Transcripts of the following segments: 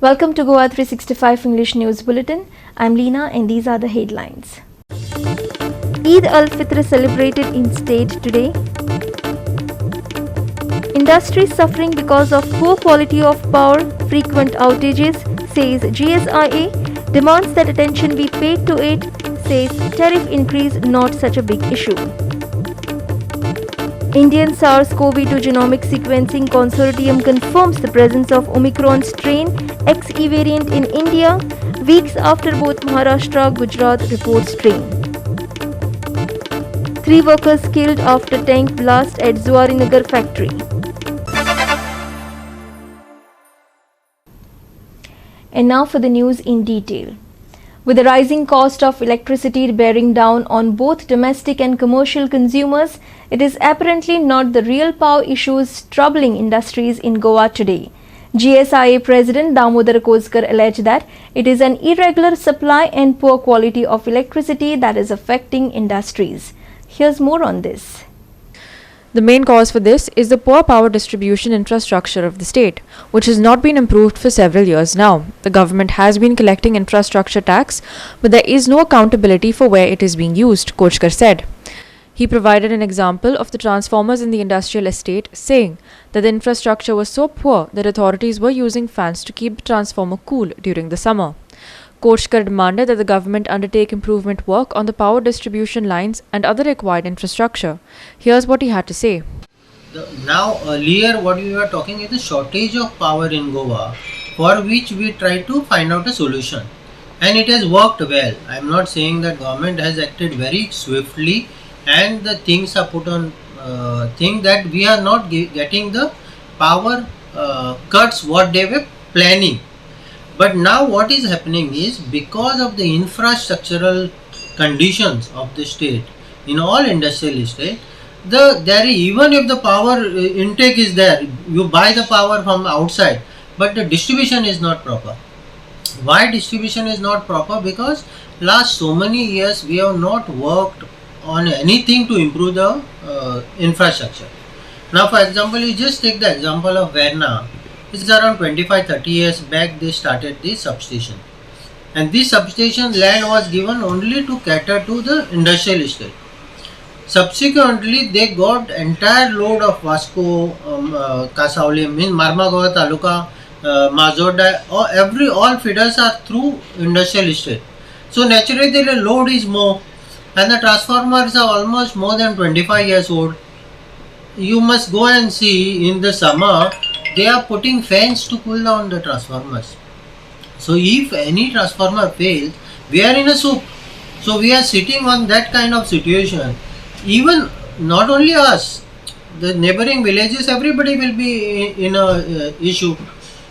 Welcome to GOA365 English News Bulletin. I'm Leena and these are the headlines. Eid al-Fitr celebrated in state today. Industry suffering because of poor quality of power, frequent outages, says GSIA. Demands that attention be paid to it, says tariff increase not such a big issue. Indian SARS-CoV-2 genomic sequencing consortium confirms the presence of Omicron strain XE variant in India, weeks after both Maharashtra and Gujarat report strain. 3 workers killed after tank blast at Zuarinagar factory. And now for the news in detail. With the rising cost of electricity bearing down on both domestic and commercial consumers, it is apparently not the real power issues troubling industries in Goa today. GSIA President Damodar Koskar alleged that it is an irregular supply and poor quality of electricity that is affecting industries. Here's more on this. The main cause for this is the poor power distribution infrastructure of the state, which has not been improved for several years now. The government has been collecting infrastructure tax, but there is no accountability for where it is being used, Kochkar said. He provided an example of the transformers in the industrial estate, saying that the infrastructure was so poor that authorities were using fans to keep the transformer cool during the summer. Kochkar demanded that the government undertake improvement work on the power distribution lines and other required infrastructure. Here's what he had to say. Earlier what we were talking is the shortage of power in Goa, for which we try to find out a solution. And it has worked well. I am not saying that government has acted very swiftly and the things are put on thing that we are not getting the power cuts what they were planning. But now what is happening is, because of the infrastructural conditions of the state, in all industrial estate, even if the power intake is there, you buy the power from outside, but the distribution is not proper. Why distribution is not proper? Because last so many years we have not worked on anything to improve the infrastructure. Now for example, you just take the example of Verna. It's around 25-30 years back they started this substation, and this substation land was given only to cater to the industrial estate. Subsequently they got entire load of Vasco, Kasauli, Margao Taluka, Mazoda, all feeders are through industrial estate. So naturally the load is more, and the transformers are almost more than 25 years old. You must go and see in the summer they are putting fans to cool down the transformers. So if any transformer fails, we are in a soup. So we are sitting on that kind of situation. Even not only us, the neighboring villages, everybody will be in a issue,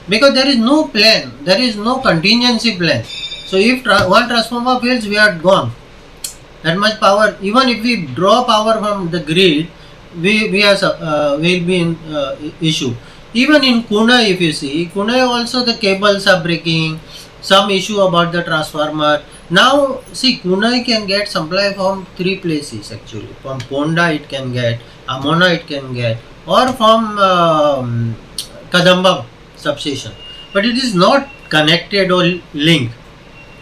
because there is no plan, there is no contingency plan. So if one transformer fails, we are gone. That much power, even if we draw power from the grid, we will be in issue. Even in Kunai, if you see, Kunai also the cables are breaking, some issue about the transformer. Now see, Kunai can get supply from 3 places actually. From Ponda it can get, Amona it can get, or from Kadamba substation. But it is not connected or linked.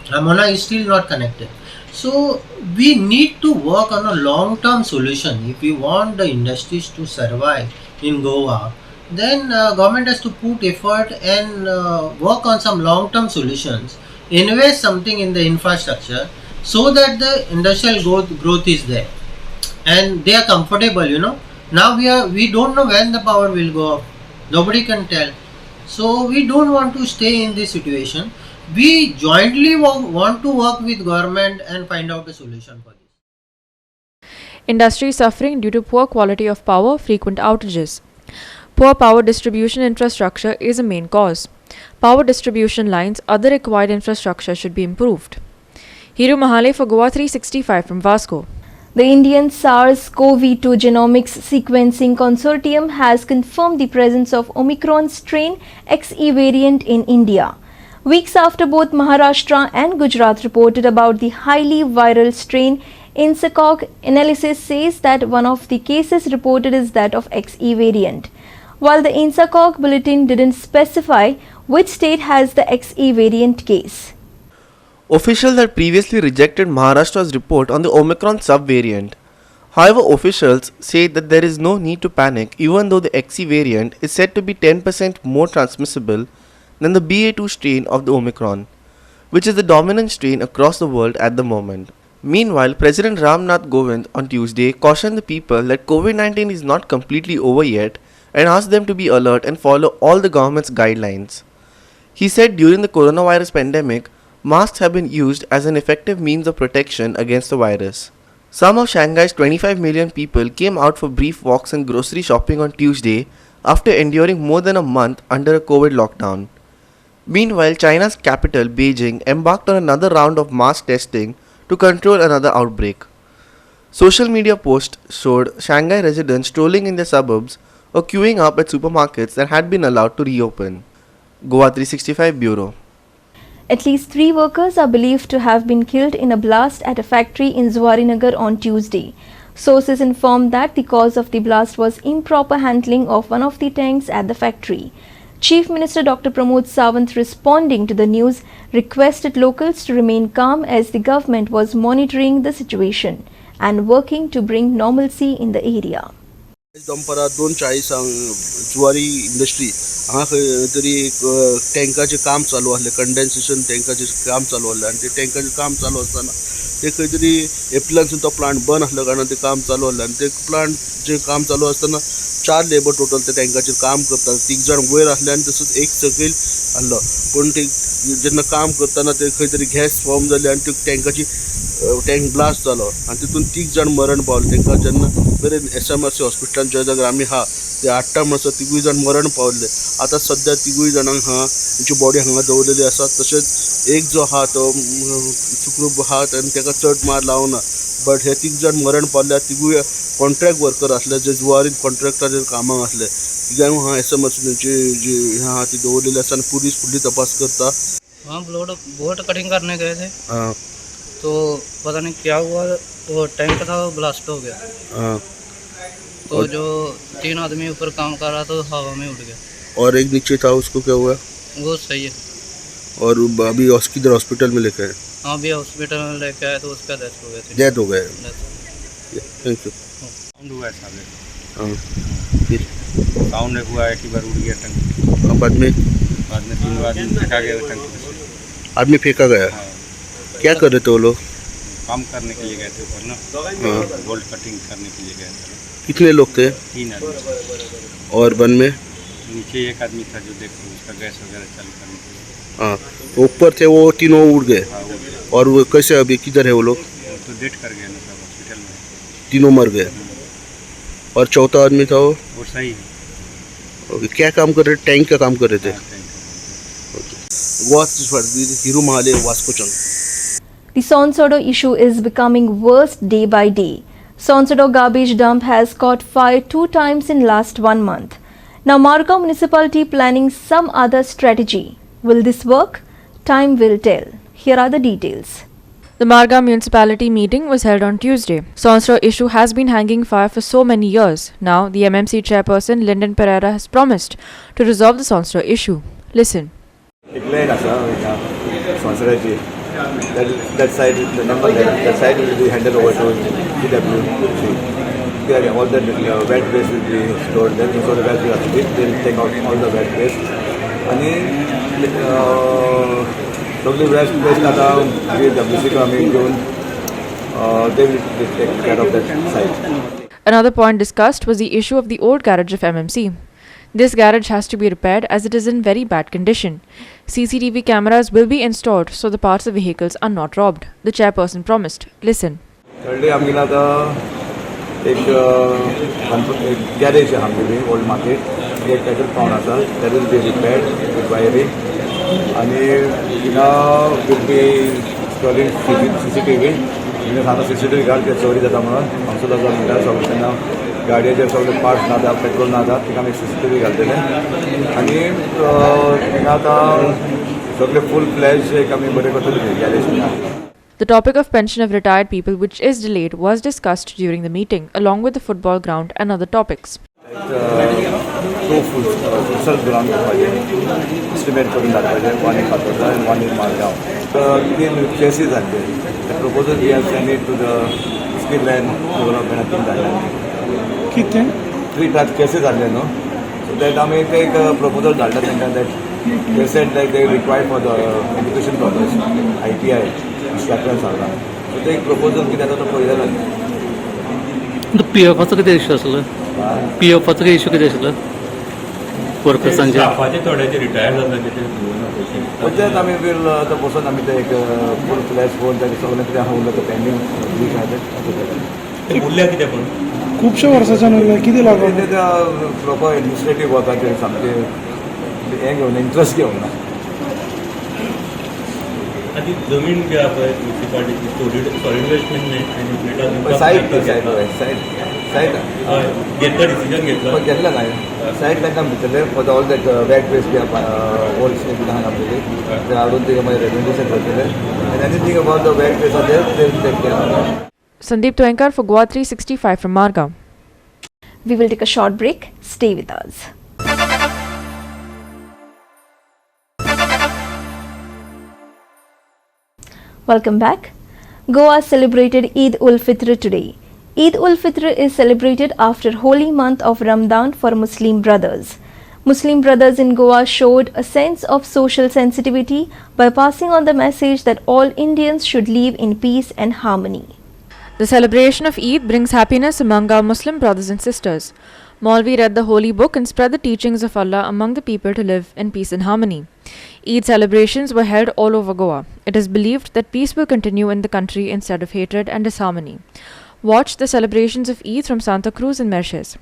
Amona is still not connected. So we need to work on a long-term solution. If we want the industries to survive in Goa, then government has to put effort and work on some long-term solutions, invest something in the infrastructure so that the industrial growth is there and they are comfortable, Now we don't know when the power will go up. Nobody can tell. So we don't want to stay in this situation. We jointly want to work with government and find out a solution for this. Industry suffering due to poor quality of power, frequent outages. Poor power distribution infrastructure is a main cause. Power distribution lines, other required infrastructure should be improved. Hiru Mahale for GOA365 from Vasco. The Indian SARS-CoV-2 genomics sequencing consortium has confirmed the presence of Omicron strain XE variant in India, weeks after both Maharashtra and Gujarat reported about the highly viral strain. INSACOG analysis says that one of the cases reported is that of XE variant. While the INSACOG bulletin didn't specify Which state has the XE variant case? Officials had previously rejected Maharashtra's report on the Omicron subvariant. However, officials say that there is no need to panic even though the XE variant is said to be 10% more transmissible than the BA2 strain of the Omicron, which is the dominant strain across the world at the moment. Meanwhile, President Ram Nath Kovind on Tuesday cautioned the people that COVID-19 is not completely over yet and asked them to be alert and follow all the government's guidelines. He said during the coronavirus pandemic, masks have been used as an effective means of protection against the virus. Some of Shanghai's 25 million people came out for brief walks and grocery shopping on Tuesday after enduring more than a month under a COVID lockdown. Meanwhile, China's capital, Beijing, embarked on another round of mass testing to control another outbreak. Social media posts showed Shanghai residents strolling in their suburbs or queuing up at supermarkets that had been allowed to reopen. GOA365 Bureau. At least 3 workers are believed to have been killed in a blast at a factory in Zuarinagar on Tuesday. Sources informed that the cause of the blast was improper handling of one of the tanks at the factory. Chief Minister Dr. Pramod Sawant, responding to the news, requested locals to remain calm as the government was monitoring the situation and working to bring normalcy in the area. दंपरा 2:40 Zuari industry हांगा खंय तरी टँकाचें काम चालू आसलें, condensation टँकाचें काम चालू आसलें आनी ते टँकाचें काम चालू आसतना ते खंय तरी एप्रिलानसून तो प्लांट बंद आसल्या कारणान ते काम चालू आसलें आनी ते प्लांटचें काम चालू आसतना 4 लेबर टोटल ते टँकाचेर काम करता, 3 जाण वयर आसले आनी तसोच एक सकयल आसलो. पूण ते जेन्ना काम करतना ते खंय तरी गॅस फॉर्म जाली आनी ते टँक ब्लास्ट जालो आनी तितून 3 जाण मरण पावले. तांकां जेन्ना मेरेन SMRC हॉस्पिटलान ज्या जाग्यार आमी आहा ते 8 म्हणसर 3 जाण मरण पावले. आतां सद्या 3 जाणांक हांगा तेंची बॉडी हांगा दवरलेली आसा. तशेंच एक जो आहा तो सुखरूप आहा आनी ताका चड मार लावना. बट हे 3 जाण मरण पावल्या. 3 कॉन्ट्रॅक्ट वर्कर आसले जे जुवारीन कॉन्ट्रॅक्टाचेर कामाक आसले. तिगांक हांगा SMRC जी आहा ती दवरलेली आसा आनी पुलीस फुडली तपास करता. हाँ, बोट कटिंग करने गए थे. हाँ, तो पता नहीं क्या हुआ, वो टैंक था वो ब्लास्ट हो गया. हाँ. तो जो 3 आदमी ऊपर काम कर रहा था हवा में उड़ गया. और एक नीचे था, उसको क्या हुआ? वो सही है. और अभी किधर हॉस्पिटल में लेके आए? हाँ, अभी हॉस्पिटल में लेके आए तो उसका डेथ हो गया थी. डेथ हो गया. Thank you. साउंड हुआ है साहब. हाँ, फिर साउंड हुआ है कि बार उड़ गया टंकी. बाद में 3 आदमी फेंका गया टंकी से. आदमी फेंका गया. हाँ, क्या कर रहे थे वो लोग? काम करने के लिए गए थे ऊपर ना. हाँ. बोल्ट कटिंग करने के लिए गए थे. कितने लोग थे? 3 आदमी. और वन में नीचे एक आदमी था जो देखो उसका गैस वगैरह चालू करने के लिए. हाँ, तो ऊपर थे वो तीनों उड़ गए. हाँ, वो गया. और वो कैसे अभी किधर है वो लोग? तो डेथ कर गया ना सब हॉस्पिटल में. तीनों मर गए. और चौथा आदमी था वो सही है. क्या काम कर रहे? टैंक का काम कर रहे थे. हाँ, Hiru Mahale वास्कोचंग. The Sonsodo issue is becoming worse day by day. Sonsodo garbage dump has caught fire 2 times in last 1 month. Now Margao municipality planning some other strategy. Will this work? Time will tell. Here are the details. The Margao municipality meeting was held on Tuesday. Sonsodo issue has been hanging fire for so many years. Now the MMC chairperson Lyndon Pereira has promised to resolve the Sonsodo issue. Listen. That side, the number that side will be handed over to PWC. There, all the wet waste will be stored. Then, so the wet waste they will take out all the wet waste. And the waste आता PWC का आम्ही घेऊन they will take care of that side. Another point discussed was the issue of the old garage of MMC. This garage has to be repaired as it is in very bad condition. CCTV cameras will be installed so the parts of vehicles are not robbed. The chairperson promised. Listen. Thirdly, आम्ही आता एक garage आहे आमचे old market. एक petrol pump असा. That will be repaired with wiring. आणि will be installing CCTV. म्हणजे आता CCTV गाडी चोरी जाता म्हणून आमचं लग्न म्हणतात सगळ्यांना गाडयेचे सगळे पार्ट्स नाता पेट्रोल नाता तिका आमी CCTV घालतले आनी थिंगा आतां सगळे फूल फ्लॅश एक आमी बरें करतले garage. The topic of pension of retired people which is delayed was discussed during the meeting along with the football ground and other topics. तो फुटसल ग्राउंड करपाचे एस्टिमेट करून धाडपाचे वन इन फातोर्डा आनी वन इन मारगांव. 3 केसीस जाल्ले. The proposal we have send it to the skill and development team धाडले. कितें 3 type cases जाल्ले न्हू. सो दॅट आमी ते एक प्रपोजल धाडला तेंकां that they said that they require for the education purpose ITI instructors are. So ते एक प्रपोजल कितें आसा तो पळयलेलो. PFाचो कितें इश्यू आसलो? PFाचो कितें इश्यू कितें आसलो वर्कर्सांचे? स्टाफाचे थोड्याचे रिटायर जाता पण तेच आमी वील आतां बसून आमी ते एक फूल फ्लॅश फोन ते सगळें कितें आहा उरलें तें पेंडींग वीक आहा ते उरल्या कितें पूण खुबशे वर्साच्यान उरलें कितें लागून? ते प्रॉपर एडमिनिस्ट्रेटीव वर्काचेर सामके हें घेवन इंट्रस्ट घेवंक ना. आधी जमीन घ्या पळय म्युनिसिपालिटीची सॉलिड वेस्ट मॅनेजमेंट सायट हय घेतलं डिसिजन घेतलं पण घेतलं नाही. सायट तांकां भितरले for all that wet waste old state आहा आमगेली ते हाडून तिका मागीर रेग्युलेशन करतले आनी anything about the wet waste आहा ते take care. Sandeep Twankar for GOA365 from Margao. We will take a short break. Stay with us. Welcome back. Goa celebrated Eid ul-Fitr today. Eid ul-Fitr is celebrated after holy month of Ramadan for Muslim brothers. Muslim brothers in Goa showed a sense of social sensitivity by passing on the message that all Indians should live in peace and harmony. The celebration of Eid brings happiness among our Muslim brothers and sisters. Maulvi read the holy book and spread the teachings of Allah among the people to live in peace and harmony. Eid celebrations were held all over Goa. It is believed that peace will continue in the country instead of hatred and disharmony. Watch the celebrations of Eid from Santa Cruz and Merches.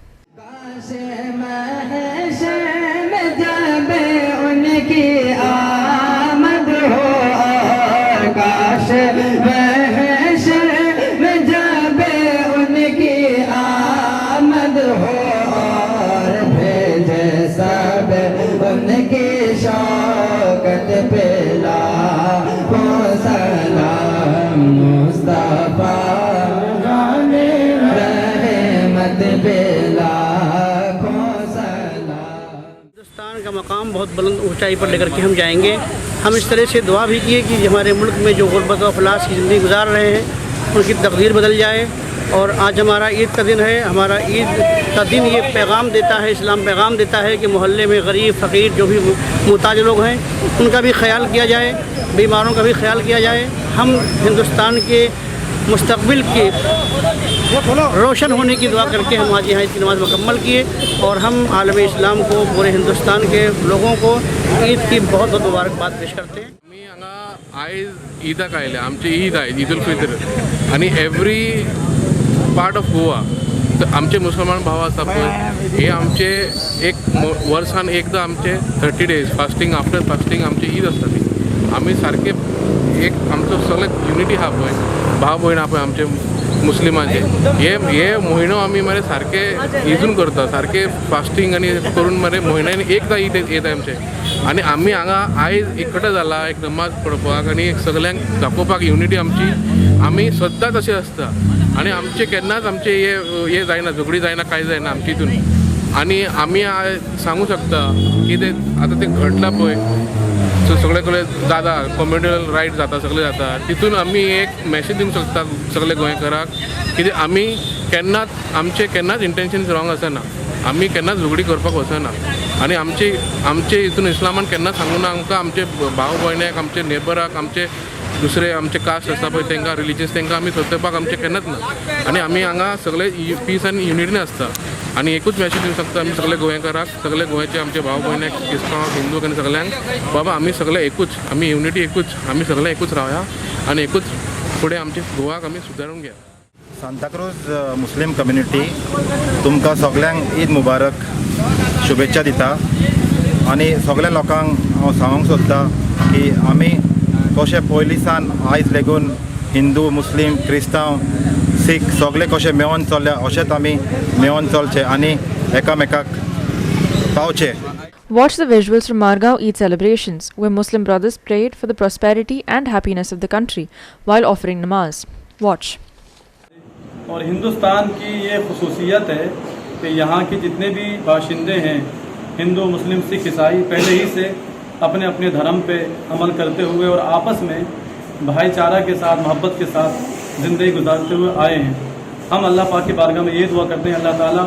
Hindustan का मकाम बहुत बुलंद ऊंचाई पर लेकर के हम जाएंगे. हम इस तरह से दुआ भी किए कि हमारे मुल्क में जो गुर्बत और अफलास की ज़िंदगी गुजार रहे हैं उनकी तकदीर बदल जाए. और आज हमारा ईद का दिन है. हमारा ईद का दिन ये पैगाम देता है, इस्लाम पैगाम देता है कि मोहल्ले में गरीब फ़कीर जो भी मुहताज लोग हैं उनका भी ख्याल किया जाए, बीमारों का भी ख्याल किया जाए. हम हिंदुस्तान के मुस्तकबिल के रोशन होने की दुआ करके हम आज यहाँ इसकी नमाज़ मुकम्मल किए और हम आलम इस्लाम को, पूरे हिंदुस्तान के लोगों को ईद की बहुत बहुत मुबारकबाद पेश करते हैं. आमी हांगा आयज ईदाक आयले. आमची ईद आयज ईद उल फित्र आनी एवरी पार्ट ऑफ गोवा आमचे मुसलमान भाव आसा पळय हे आमचे एक वर्सान एकदां आमचे 30 days फास्टींग आफ्टर फास्टींग आमची ईद आसता ती. आमी सारके एक आमचो सगळे युनिटी आहा पळय भाव भयण आहा पळय आमचे मुस्लिमांचे हे म्हयनो आमी मरे सारके इजून करता, सारके फास्टींग आनी करून मरे म्हयन्यान एकदां ईद येता आमचे. आनी आमी हांगा आयज एकठांय जाला एक नमाज पडपाक आनी एक सगल्यांक दाखोवपाक युनिटी आमची. आमी सद्दां तशें आसता आनी आमचे केन्नाच आमचे हे जायना, झगडी जायना, कांय जायना आमचे हितून. आनी आमी सांगू शकता की ते आतां ते घडलां पळय सगळे कडेन जाता, कम्युनिटल रायट जाता, सगळें जाता. तितून आमी एक मॅसेज दिवंक शकता सगळे गोंयकाराक की आमी केन्नाच आमचे केन्नाच इंटेन्शन रॉंग आसना. आमी केन्नाच झगडी करपाक वचना आनी आमचे हितून इस्लामान केन्ना सांगू ना आमकां आमचे भाव भयणाक, आमचे नेबराक, आमचे दुसरे आमचे कास्ट आसता पळय तांकां रिलिजियस तांकां आमी सोदपाक आमचे केन्नाच ना. आनी आमी हांगा सगळे पीस आनी युनिटीन आसता. आनी एकूच मॅसेज दिवंक शकता आमी सगळे गोंयकाराक, सगळे गोंयचे आमचे भाव भयणाक, क्रिस्तांवाक, हिंदूक आनी सगळ्यांक बाबा आमी सगळे एकूच, आमी युनिटी एकूच, आमी सगळे एकूच रावया आनी एकूच फुडें आमचे गोवाक आमी सुदारून घेया. सांताक्रूज मुस्लीम कम्युनिटी तुमकां सगळ्यांक ईद मुबारक शुभेच्छा दिता. आनी सगळ्या लोकांक हांव सांगूंक सोदता की आमी कशे पयलींसान आयज लेगून हिंदू, मुस्लीम, क्रिस्तांव, सीख सगळे कशे मेळोन चलल्या अशेंच आमी मेळोन चलचे आनी एकामेकाक पावचे. Watch the visuals from Margao Eid celebrations, where Muslim brothers prayed for the prosperity and happiness of the country while offering namaz. Watch. और हिंदुस्तान की ये खुसूसियत है कि यहाँ के जितने भी बाशिंदे हैं, हिंदू, मुस्लिम, सिख, ईसाई, पहले ही से अपने अपने धर्म पे अमल करते हुए और आपस में भाईचारा के साथ, मोहब्बत के साथ ज़िंदगी गुजारते हुए आए हैं। हम अल्लाह पाक की बारगाह में ये दुआ करते हैं, अल्लाह ताला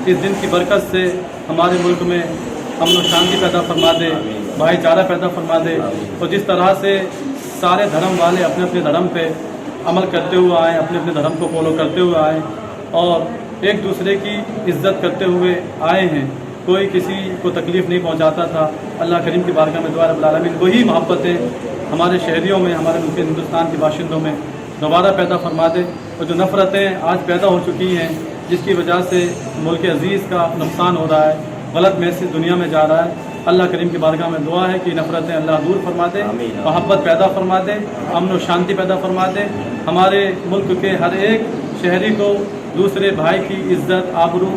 इस दिन की बरकत से हमारे मुल्क में अमन और शांति पैदा फरमा दे, भाईचारा पैदा फरमा दे, और जिस तरह से सारे धर्म वाले अपने अपने धर्म पे अमल करते हुए आए, अपने अपने धर्म को फॉलो करते हुए आए और एक दूसरे की इज्जत करते हुए आए हैं, कोई किसी को तकलीफ़ नहीं पहुंचाता था। अल्लाह करीम की बारगाह में दुआ रब्बुल आलमीन वही मोहब्बतें हमारे शहरियों में, हमारे मुल्क हिंदुस्तान के बाशिंदों में दोबारा पैदा फरमा दे, और जो नफ़रतें आज पैदा हो चुकी हैं, जिसकी वजह से मुल्क अज़ीज़ का नुकसान हो रहा है, गलत मैसेज दुनिया में जा रहा है, अल्लाह करीम की बारगाह में दुआ है कि नफ़रतें अल्लाह दूर फरमा दे, मोहब्बत पैदा फरमा दे, अमन और शांति पैदा फरमा दे। हमारे मुल्क के हर एक शहरी को दूसरे भाई की इज़्ज़त, आबरू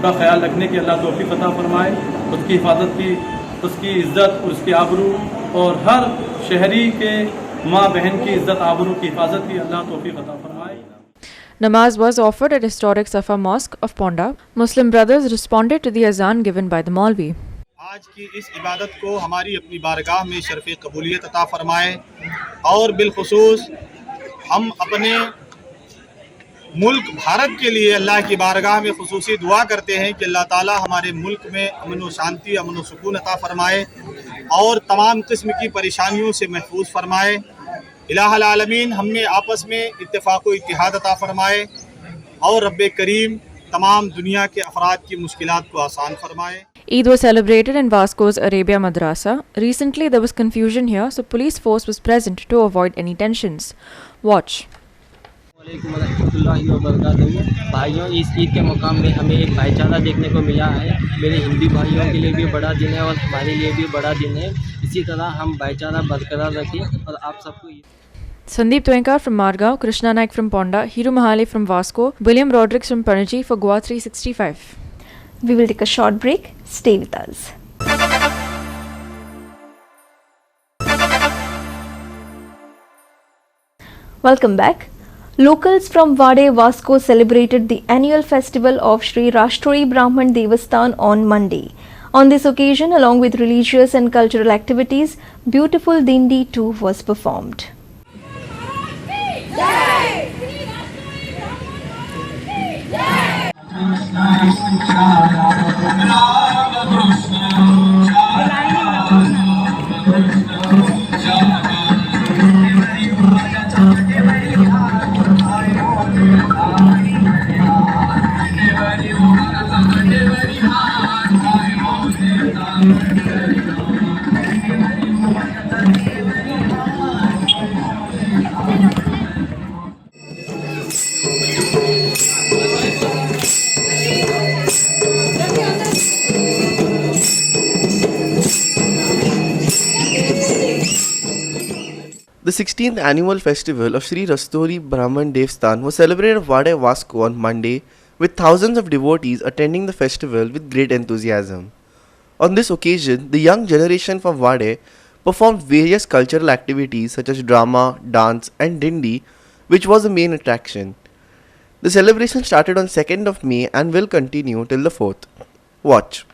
का ख्याल रखने की अल्लाह तौफीक अता फरमाए, उसकी हिफाजत की, उसकी इज़्ज़त और उसकी आबरू, और हर शहरी के माँ बहन की इज़्ज़त, आबरू की हिफाजत की अल्लाह तौफीक अता फरमाए। Namaz was offered at historic Safa Mosque of Ponda. Muslim brothers responded to the azan given by the Maulvi. आज की इस इबादत को हमारी अपनी बारगाह में शर्फ़ कबूलियत अता फ़रमाए, और बिलखुसूस हम अपने मुल्क भारत के लिए अल्लाह की बारगाह में खुसूसी दुआ करते हैं कि अल्लाह ताला हमारे मुल्क में अमन व शांति, अमन व सुकून अता फ़रमाए और तमाम किस्म की परेशानियों से महफूज फ़रमाए। इलाहुल आलमीन हमने आपस में इत्तेफाक व इत्तिहाद अता फ़रमाए, और रब्बे करीम तमाम दुनिया के अफराद की मुश्किलात को आसान फ़रमाए। Eid was celebrated in Vasco's Arabia Madrasa. Recently, there was confusion here, so police force was present to avoid any tensions. Watch. भाइयों, इस ईद के मकाम में हमें एक भाईचारा देखने को मिला है। मेरे हिंदू भाइयों के लिए भी बड़ा दिन है और हमारे लिए भी बड़ा दिन है। इसी तरह हम भाईचारा बरकरार रखें और आप सबको। Sandeep Twankar from Margao, Krishna Naik from Ponda, Hiru Mahale from Vasco, William Rodrigues from Panaji for GOA365. We will take a short break. Stay with us. Welcome back. Locals from Vade Vasco celebrated the annual festival of Sri Rashtori Brahman Devasthan on Monday. On this occasion, along with religious and cultural activities, beautiful Dindi too was performed. The 16th annual festival of Sri Rashtori Brahman Devasthan was celebrated at Vade Vasco on Monday, with thousands of devotees attending the festival with great enthusiasm. On this occasion, the young generation from Vade performed various cultural activities such as drama, dance and dindi, which was the main attraction. The celebration started on 2nd of May and will continue till the 4th. Watch.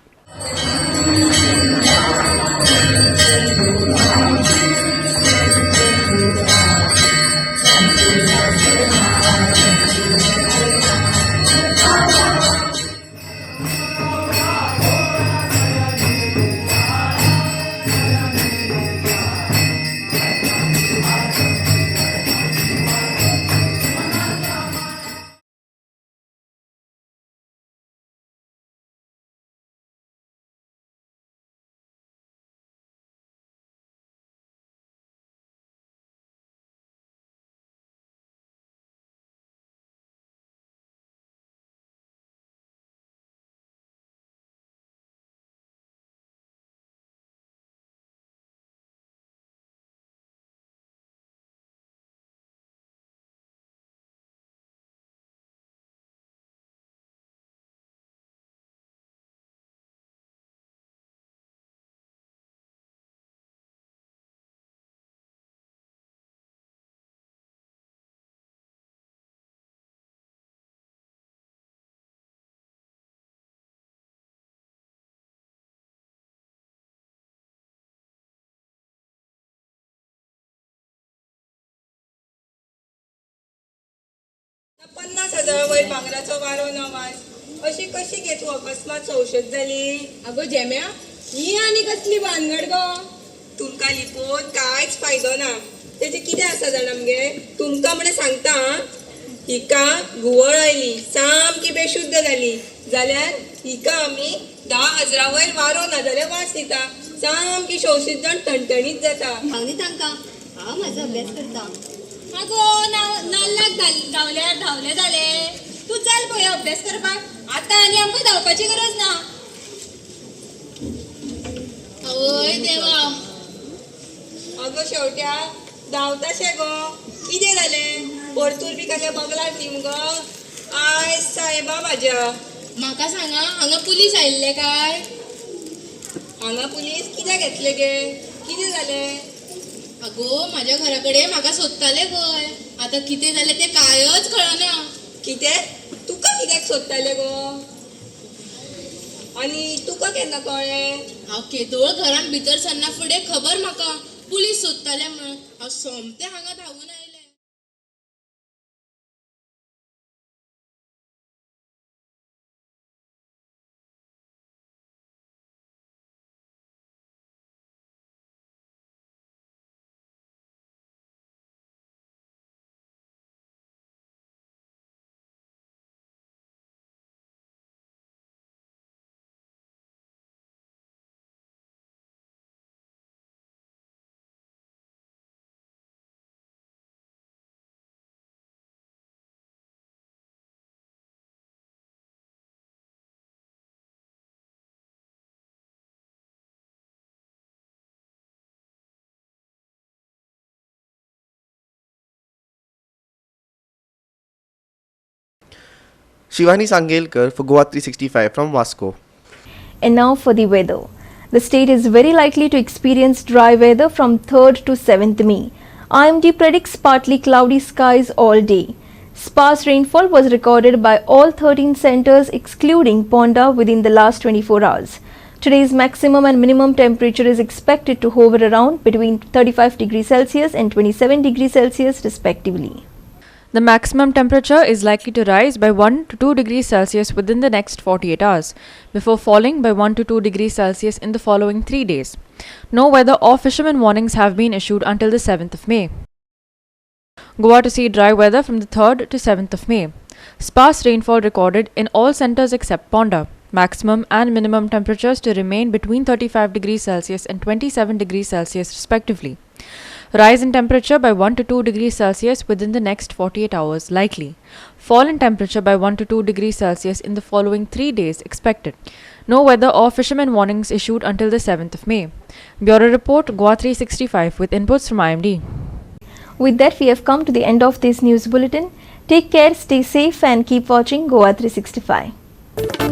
50,000 वयर भांगराचो वारो नवाज अशी कशी घे तूं अकस्मात संशय जाली? अगो जेम्या ही आनी कसली भानगड गो? तुमकां लिपोवन कांयच फायदो ना. तेजे कितें आसा जाणा मगे तुमकां म्हणे सांगता हिका घुवळ आयली सामकी बेशुद्ध जाली जाल्यार हिका आमी 10,000 वयर वारो ना जाल्यार वास दिता. सामकी शोषित जावन ठणठणीत जाता. भावनी तांकां हांव म्हाजो अभ्यास करता. आगो नाल्लाक धावले जाले तूं चल पळय अभ्यास करपाक. आतां आनी आमकां धांवपाची गरज ना. आवय देवा. अगो शेवट्या धांवताशे गो कितें जालें? परतूर बी काय बंगलार ती मुगो आयज साहेबा म्हाज्या. म्हाका सांगा हांगा पुलीस आयिल्ले काय? हांगा पुलीस कित्याक घेतले गे? कितें जालें? अगो म्हाज्या घरा कडेन म्हाका सोदताले खंय. आतां कितें जालें तें कांयच कळना. कितें? तुका कित्याक सोदताले गो? आनी तुका केन्ना कळ्ळें? हांव केदोळ घरान भितर सरना फुडें खबर म्हाका पुलीस सोदताले म्हणून. हांव सोमतें हांगा धांवून आयलें. Shivani Sangelkar for GOA365 from Vasco. And now for the weather. The state is very likely to experience dry weather from 3rd to 7th May. IMD predicts partly cloudy skies all day. Sparse rainfall was recorded by all 13 centers excluding Ponda within the last 24 hours. Today's maximum and minimum temperature is expected to hover around between 35 degrees Celsius and 27 degrees Celsius respectively. The maximum temperature is likely to rise by 1 to 2 degrees Celsius within the next 48 hours, before falling by 1 to 2 degrees Celsius in the following 3 days. No weather or fishermen warnings have been issued until the 7th of May. Goa to see dry weather from the 3rd to 7th of May. Sparse rainfall recorded in all centers except Ponda. Maximum and minimum temperatures to remain between 35 degrees Celsius and 27 degrees Celsius respectively. Rise in temperature by 1 to 2 degrees Celsius within the next 48 hours likely. Fall in temperature by 1 to 2 degrees Celsius in the following 3 days expected. No weather or fishermen warnings issued until the 7th of May. Bureau Report GOA365 with inputs from IMD. With that, we have come to the end of this news bulletin. Take care, stay safe and keep watching GOA365.